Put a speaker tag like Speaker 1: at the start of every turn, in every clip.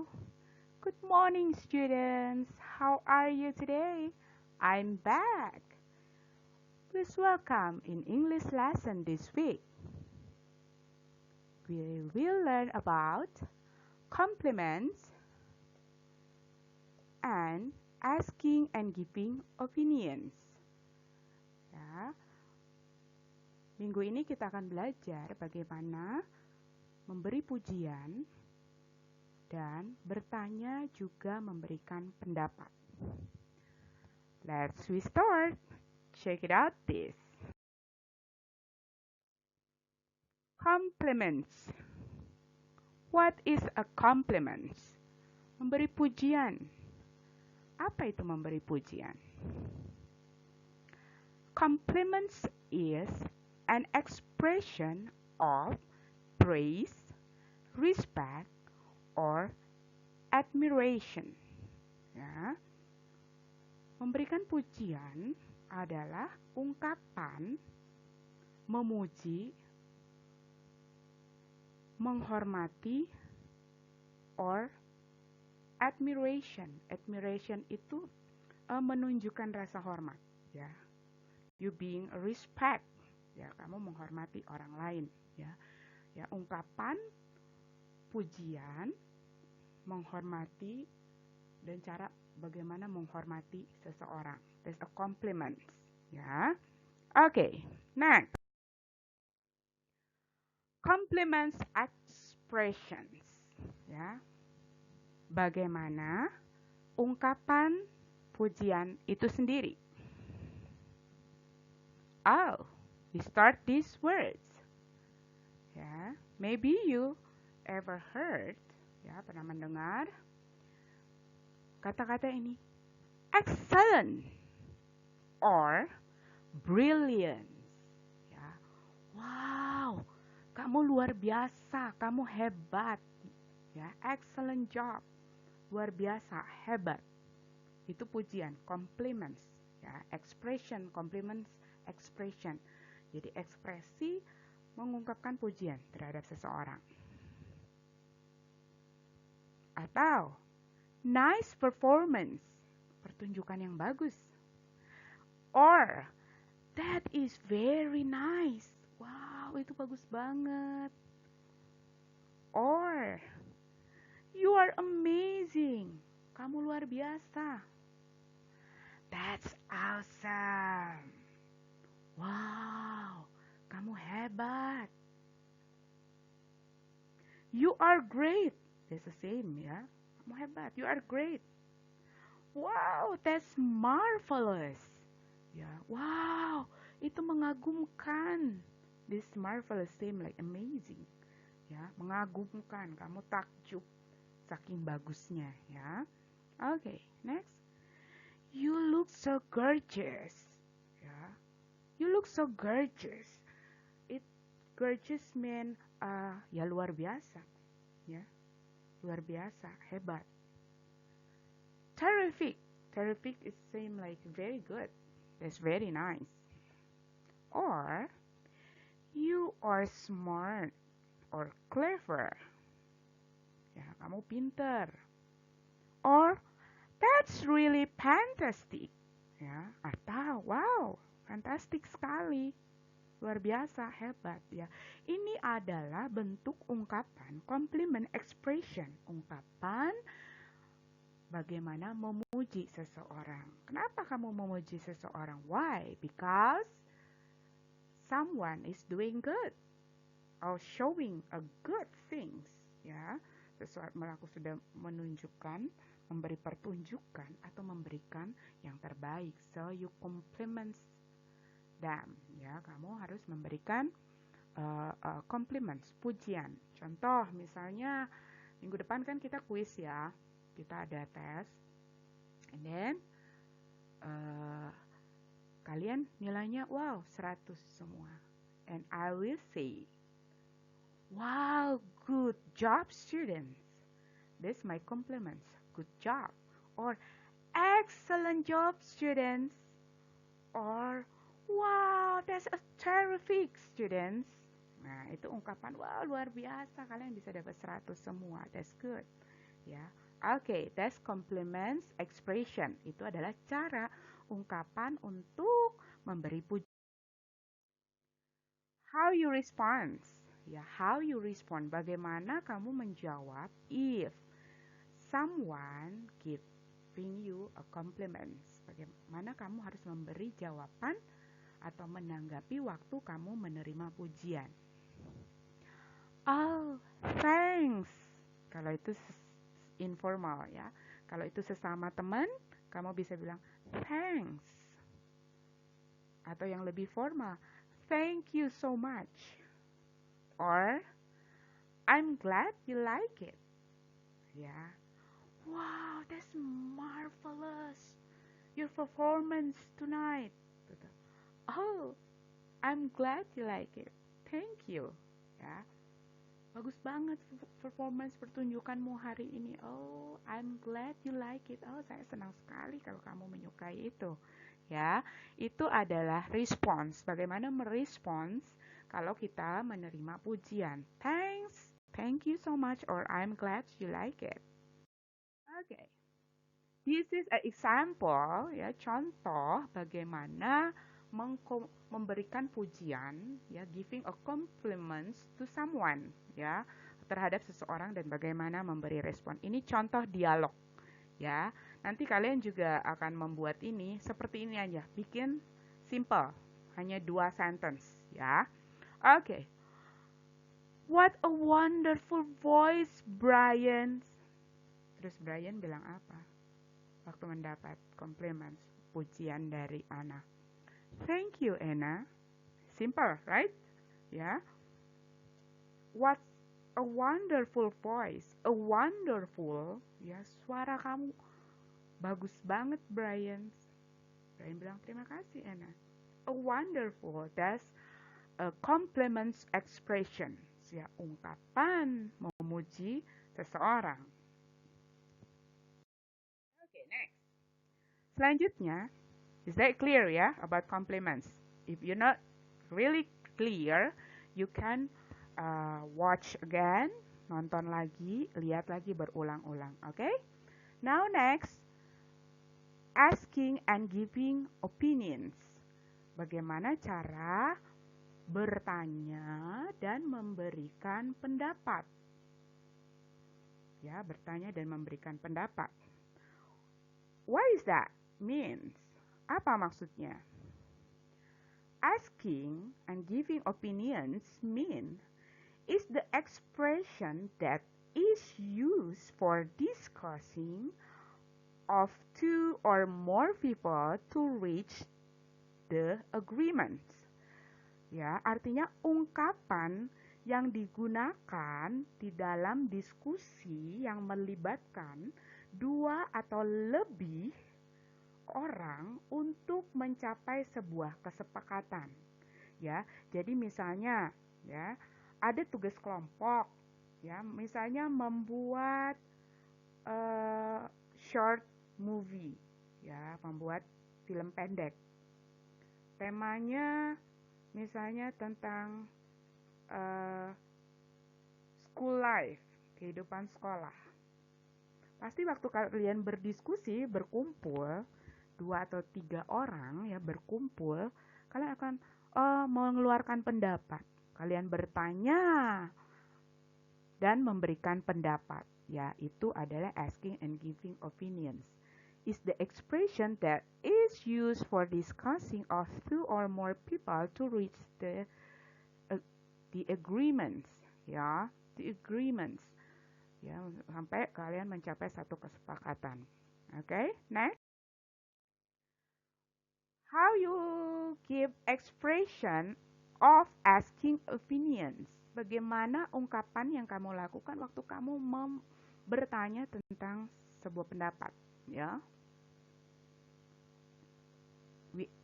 Speaker 1: Hello. Good morning, students. How are you today? I'm back. Please welcome in English lesson this week. We will learn about compliments and asking and giving opinions. Ya. Minggu ini kita akan belajar bagaimana memberi pujian dan bertanya juga memberikan pendapat. Let's start. Check it out this. Compliments. What is a compliment? Memberi pujian. Apa itu memberi pujian? Compliments is an expression of praise, respect, or admiration. Ya. Memberikan pujian adalah ungkapan memuji, menghormati, or admiration. Admiration itu menunjukkan rasa hormat. Ya. You being respect. Ya, kamu menghormati orang lain. Ya. Ya, ungkapan pujian, menghormati, dan cara bagaimana menghormati seseorang. That's a compliment. Ya. Okay, next. Compliments expressions. Ya. Bagaimana ungkapan pujian itu sendiri. Oh, we start these words. Ya, maybe you ever heard, ya, pernah mendengar kata-kata ini. Excellent or brilliant. Ya. Wow, kamu luar biasa, kamu hebat. Ya, excellent job. Luar biasa, hebat. Itu pujian, compliments. Ya, expression, compliments, expression. Jadi ekspresi mengungkapkan pujian terhadap seseorang. Atau nice performance, pertunjukan yang bagus. Or that is very nice. Wow, itu bagus banget. Or you are amazing. Kamu luar biasa. That's awesome. Wow, kamu hebat. You are great. That's the same, ya. Kamu hebat. You are great. Wow, that's marvelous. Ya, wow, itu mengagumkan. This marvelous same like amazing. Ya, mengagumkan. Kamu takjub saking bagusnya, ya. Okay, next. You look so gorgeous. Ya. You look so gorgeous. It gorgeous mean ya luar biasa. Ya. Luar biasa, hebat. Terrific. Terrific is same like very good. That's very nice. Or you are smart or clever. Ya, kamu pinter. Or that's really fantastic. Ya, atau wow, fantastic sekali. Luar biasa, hebat ya. Ini adalah bentuk ungkapan compliment expression. Ungkapan bagaimana memuji seseorang. Kenapa kamu memuji seseorang? Why? Because someone is doing good or showing a good things, ya. Sesuatu sudah menunjukkan, memberi pertunjukan atau memberikan yang terbaik. So you compliment them, ya. Kamu harus memberikan compliments, pujian. Contoh misalnya minggu depan kan kita kuis ya. Kita ada tes, and then kalian nilainya wow 100 semua, and I will say, wow, good job students. That's my compliments, good job, or excellent job students, or wow, that's a terrific students. Nah, itu ungkapan wow luar biasa, kalian bisa dapat 100 semua, that's good. Ya. Oke, that's compliments expression. Itu adalah cara ungkapan untuk memberi puji. How you respond. Ya, how you respond. Bagaimana kamu menjawab if someone giving you a compliment. Bagaimana kamu harus memberi jawaban atau menanggapi waktu kamu menerima pujian. Oh, thanks. Kalau itu informal ya. Kalau itu sesama teman, kamu bisa bilang thanks. Atau yang lebih formal, thank you so much. Or I'm glad you like it. Ya. Wow, that's marvelous. Your performance tonight. Oh, I'm glad you like it. Thank you. Ya. Bagus banget performance pertunjukanmu hari ini. Oh, I'm glad you like it. Oh, saya senang sekali kalau kamu menyukai itu. Ya, itu adalah response. Bagaimana merespons kalau kita menerima pujian. Thanks, thank you so much, or I'm glad you like it. Okay. This is an example, ya, contoh bagaimana memberikan pujian, ya, giving a compliment to someone, ya, terhadap seseorang dan bagaimana memberi respon. Ini contoh dialog, ya. Nanti kalian juga akan membuat ini seperti ini aja, bikin simple, hanya 2 sentence, ya. Oke. What a wonderful voice, Brian. Terus Brian bilang apa waktu mendapat komplimen pujian dari Anna? Thank you, Anna. Simple, right? Ya. What a wonderful voice. A wonderful, ya, suara kamu bagus banget, Brian. Brian bilang terima kasih, Anna. A wonderful, that's a compliments expression, ya, ungkapan memuji seseorang. Okay, next. Selanjutnya, is that clear ya about compliments? If you're not really clear, you can watch again, nonton lagi, lihat lagi berulang-ulang. Okay? Now next, asking and giving opinions. Bagaimana cara bertanya dan memberikan pendapat? Ya, bertanya dan memberikan pendapat. What is that means? Apa maksudnya? Asking and giving opinions mean is the expression that is used for discussing of 2 or more people to reach the agreement. Ya, artinya ungkapan yang digunakan di dalam diskusi yang melibatkan 2 atau lebih orang untuk mencapai sebuah kesepakatan. Ya, jadi misalnya, ya, ada tugas kelompok, ya, misalnya membuat short movie, ya, membuat film pendek. Temanya misalnya tentang school life, kehidupan sekolah. Pasti waktu kalian berdiskusi, berkumpul, 2 atau 3 orang ya berkumpul, kalian akan mengeluarkan pendapat. Kalian bertanya dan memberikan pendapat. Ya, itu adalah asking and giving opinions. Is the expression that is used for discussing of 2 or more people to reach the agreements, ya, the agreements, ya, sampai kalian mencapai satu kesepakatan. Okay, next. How you give expression of asking opinions. Bagaimana ungkapan yang kamu lakukan waktu kamu bertanya tentang sebuah pendapat, ya.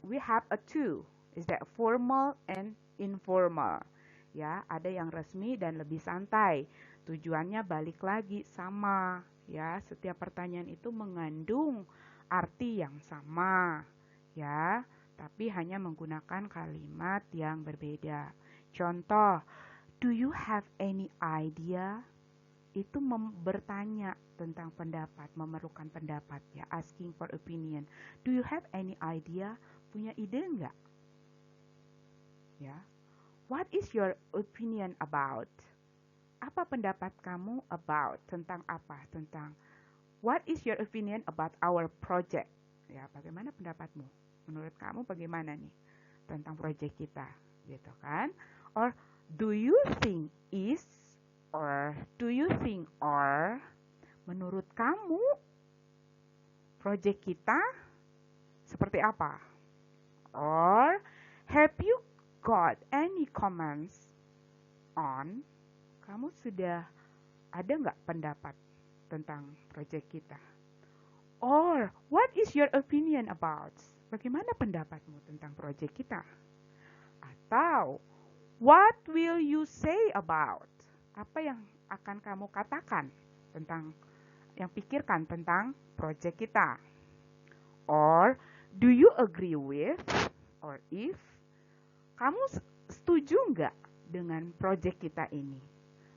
Speaker 1: We have a two, is that formal and informal. Ya, ada yang resmi dan lebih santai. Tujuannya balik lagi sama, ya. Setiap pertanyaan itu mengandung arti yang sama, ya, tapi hanya menggunakan kalimat yang berbeda. Contoh, do you have any idea? itu bertanya tentang pendapat, memerlukan pendapat ya, asking for opinion. Do you have any idea? Punya ide nggak? Ya, what is your opinion about? Apa pendapat kamu about? Tentang apa? Tentang what is your opinion about our project? Ya, bagaimana pendapatmu? Menurut kamu bagaimana nih tentang project kita? Gitu kan? Or do you think is, or do you think, or menurut kamu project kita seperti apa? Or have you got any comments on? Kamu sudah ada nggak pendapat tentang project kita? Or what is your opinion about? Bagaimana pendapatmu tentang project kita? Atau what will you say about? Apa yang akan kamu katakan tentang, yang pikirkan tentang project kita? Or do you agree with, or if, kamu setuju nggak dengan project kita ini?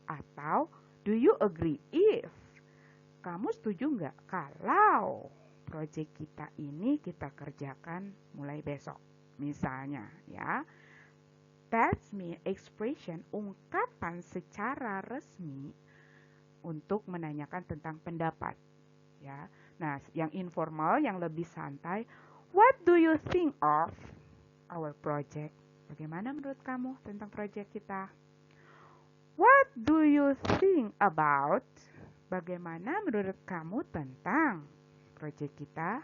Speaker 1: Atau do you agree if, kamu setuju nggak kalau project kita ini kita kerjakan mulai besok? Misalnya ya, that's me expression, ungkapan secara resmi untuk menanyakan tentang pendapat ya. Nah, yang informal, yang lebih santai, what do you think of our project? Bagaimana menurut kamu tentang project kita? What do you think about? Bagaimana menurut kamu tentang project kita?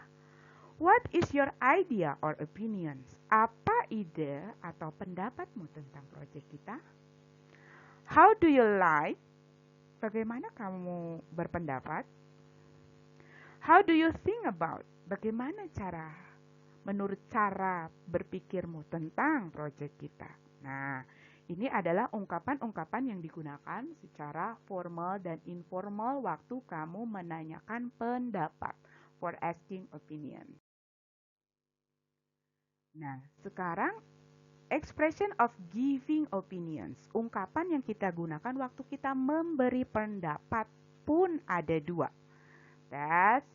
Speaker 1: What is your idea or opinions? Apa ide atau pendapatmu tentang project kita? How do you like? Bagaimana kamu berpendapat? How do you think about? Bagaimana menurut cara berpikirmu tentang project kita? Nah, ini adalah ungkapan-ungkapan yang digunakan secara formal dan informal waktu kamu menanyakan pendapat, for asking opinion. Nah, sekarang expression of giving opinions. Ungkapan yang kita gunakan waktu kita memberi pendapat pun ada dua. That's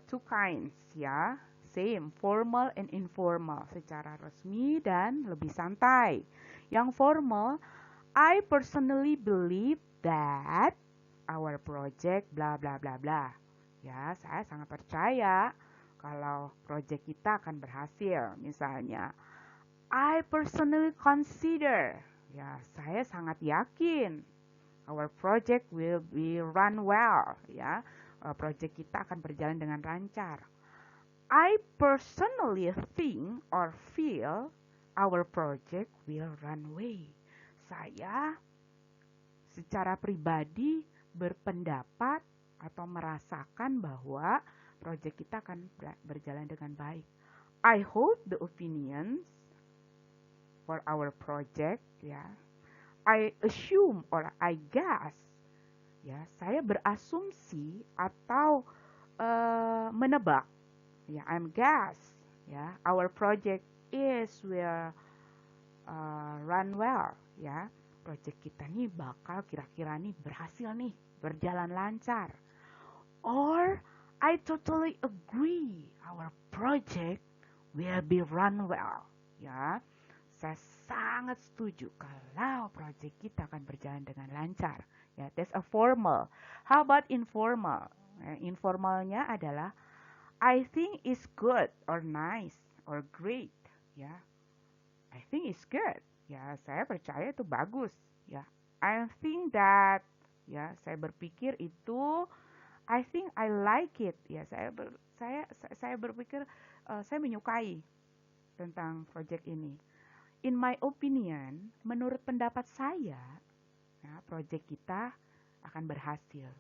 Speaker 1: two kinds ya. Same, formal and informal. Secara resmi dan lebih santai. Yang formal, I personally believe that our project bla bla bla bla. Ya, saya sangat percaya kalau project kita akan berhasil. Misalnya, I personally consider, ya saya sangat yakin our project will be run well, ya project kita akan berjalan dengan lancar. I personally think or feel our project will run away. Saya secara pribadi berpendapat atau merasakan bahwa project kita akan berjalan dengan baik. I hope the opinions for our project, ya. I assume or I guess, ya, saya berasumsi atau menebak, ya, I'm guess, ya, our project will run well, ya, project kita nih bakal kira-kira nih berhasil nih, berjalan lancar. Or I totally agree, our project will be run well, ya, saya sangat setuju kalau project kita akan berjalan dengan lancar. Ya, that's a formal. How about informal? Informalnya adalah I think it's good or nice or great. Ya, I think it's good. Ya, saya percaya itu bagus. Ya, I think that. Ya, saya berpikir itu. I think I like it. Ya, saya berpikir saya menyukai tentang project ini. In my opinion, menurut pendapat saya, ya, project kita akan berhasil.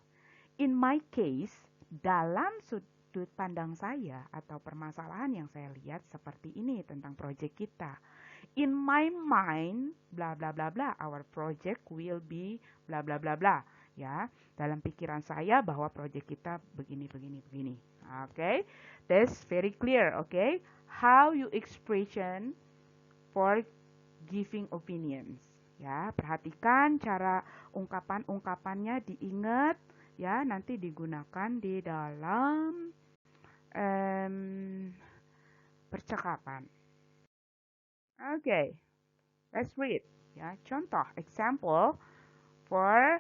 Speaker 1: In my case, dalam sudut pandang saya atau permasalahan yang saya lihat seperti ini tentang project kita. In my mind, bla bla bla bla, our project will be bla bla bla bla. Ya, dalam pikiran saya bahwa project kita begini. Okay, that's very clear. Okay, how you expression for giving opinions, Ya, perhatikan cara ungkapan-ungkapannya diingat ya, nanti digunakan di dalam percakapan. Okay, let's read. Ya, contoh, example for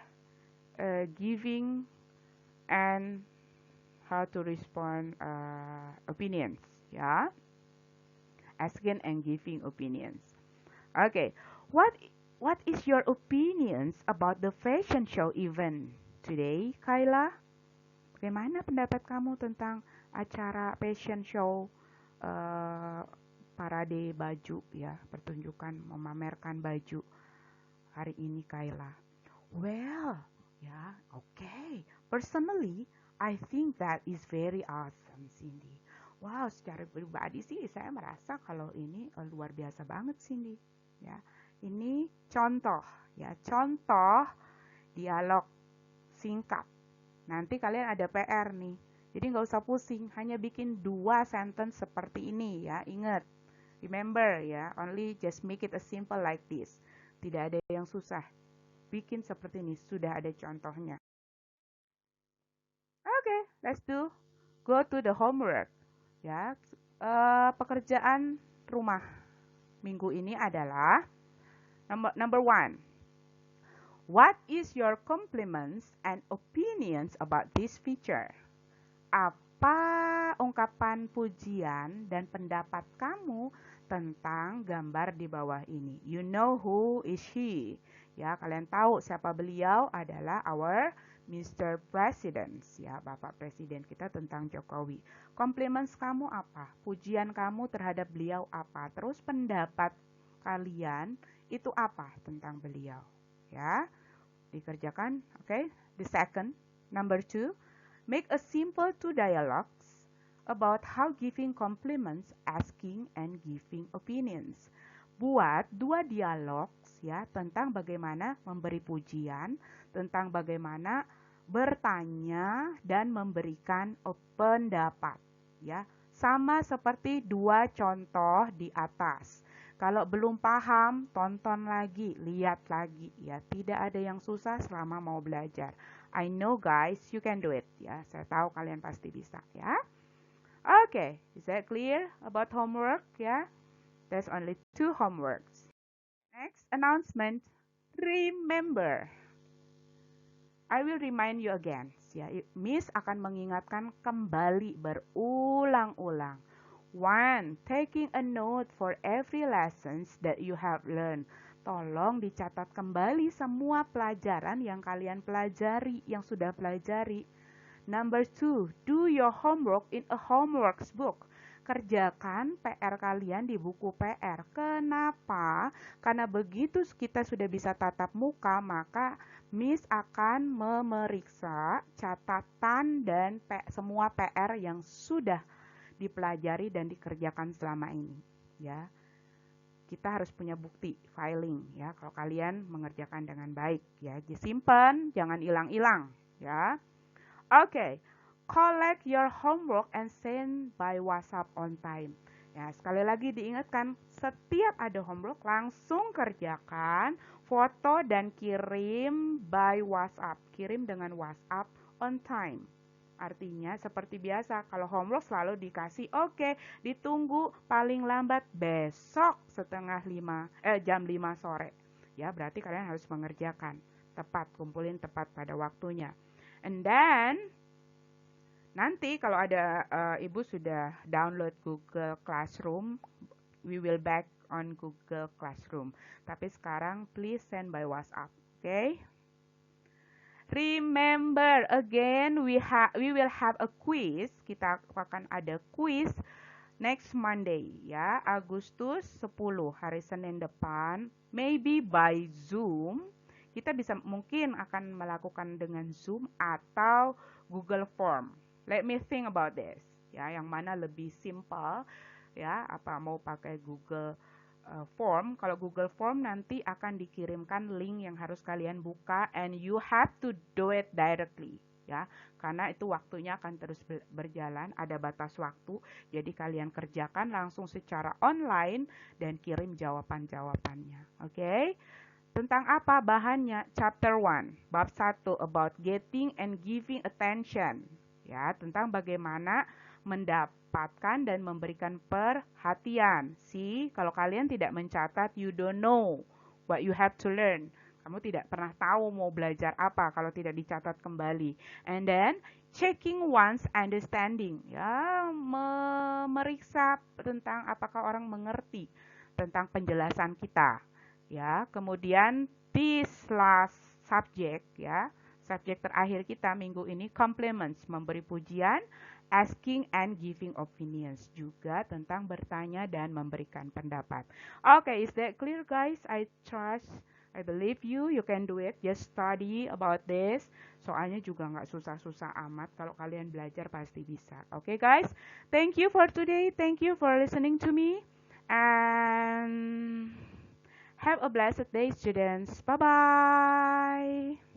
Speaker 1: giving and how to respond opinions. Ya, asking and giving opinions. Okay, what is your opinions about the fashion show event today, Kayla? Bagaimana pendapat kamu tentang acara fashion show parade baju ya, pertunjukan memamerkan baju hari ini, Kayla? Well, ya, okay. Personally, I think that is very awesome, Cindy. Wow, secara pribadi sih saya merasa kalau ini luar biasa banget, Cindy. Ya, ini contoh, ya, contoh dialog singkat. Nanti kalian ada PR nih. Jadi nggak usah pusing, hanya bikin 2 sentence seperti ini ya. Ingat, remember ya, only just make it as simple like this. Tidak ada yang susah. Bikin seperti ini, sudah ada contohnya. Okay, let's go to the homework. Ya, pekerjaan rumah minggu ini adalah number 1. What is your compliments and opinions about this feature? Apa ungkapan pujian dan pendapat kamu tentang gambar di bawah ini? You know who is he? Ya, kalian tahu siapa beliau adalah our Mr. President, ya, Bapak Presiden kita tentang Jokowi. Compliments kamu apa? Pujian kamu terhadap beliau apa? Terus pendapat kalian itu apa tentang beliau? Ya, dikerjakan. Okay, the second, number 2, make a simple 2 dialogues about how giving compliments, asking, and giving opinions. Buat 2 dialog ya tentang bagaimana memberi pujian, tentang bagaimana bertanya dan memberikan pendapat ya. Sama seperti 2 contoh di atas. Kalau belum paham, tonton lagi, lihat lagi ya. Tidak ada yang susah selama mau belajar. I know guys, you can do it ya. Saya tahu kalian pasti bisa ya. Okay, is that clear about homework ya? There's only 2 homeworks. Next announcement, remember. I will remind you again. Ya, Miss akan mengingatkan kembali berulang-ulang. 1. Taking a note for every lessons that you have learned. Tolong dicatat kembali semua pelajaran yang kalian pelajari, yang sudah pelajari. Number 2. Do your homework in a homework book. Kerjakan PR kalian di buku PR. Kenapa? Karena begitu kita sudah bisa tatap muka, maka Miss akan memeriksa catatan dan semua PR yang sudah dipelajari dan dikerjakan selama ini ya. Kita harus punya bukti filing ya kalau kalian mengerjakan dengan baik ya. Disimpan, jangan hilang-hilang ya. Okay, collect your homework and send by WhatsApp on time. Ya, sekali lagi diingatkan, setiap ada homework langsung kerjakan, foto dan kirim by WhatsApp. Kirim dengan WhatsApp on time. Artinya seperti biasa, kalau homework selalu dikasih, oke, ditunggu paling lambat besok jam 5 sore. Ya, berarti kalian harus mengerjakan tepat, kumpulin tepat pada waktunya. And then, nanti kalau ada ibu sudah download Google Classroom, we will back on Google Classroom. Tapi sekarang please send by WhatsApp, okay? Remember again, we will have a quiz. Kita akan ada quiz next Monday ya, Agustus 10, hari Senin depan, maybe by Zoom. Kita mungkin akan melakukan dengan Zoom atau Google Form. Let me think about this. Ya, yang mana lebih simple ya, apa mau pakai Google Form. Kalau Google Form nanti akan dikirimkan link yang harus kalian buka and you have to do it directly ya, karena itu waktunya akan terus berjalan, ada batas waktu, jadi kalian kerjakan langsung secara online dan kirim jawaban-jawabannya. Okay? Tentang apa bahannya? Chapter 1, bab 1, about getting and giving attention. Ya, tentang bagaimana mendapatkan dan memberikan perhatian. See, kalau kalian tidak mencatat, you don't know what you have to learn. Kamu tidak pernah tahu mau belajar apa kalau tidak dicatat kembali. And then, checking one's understanding. Ya, memeriksa tentang apakah orang mengerti tentang penjelasan kita. Ya, kemudian this last subject, ya, subjek terakhir kita minggu ini, compliments, memberi pujian, asking and giving opinions, juga tentang bertanya dan memberikan pendapat. Okay, is that clear, guys? I believe you can do it. Just study about this. Soalnya juga nggak susah-susah amat. Kalau kalian belajar pasti bisa. Okay, guys? Thank you for today. Thank you for listening to me. And have a blessed day, students. Bye-bye.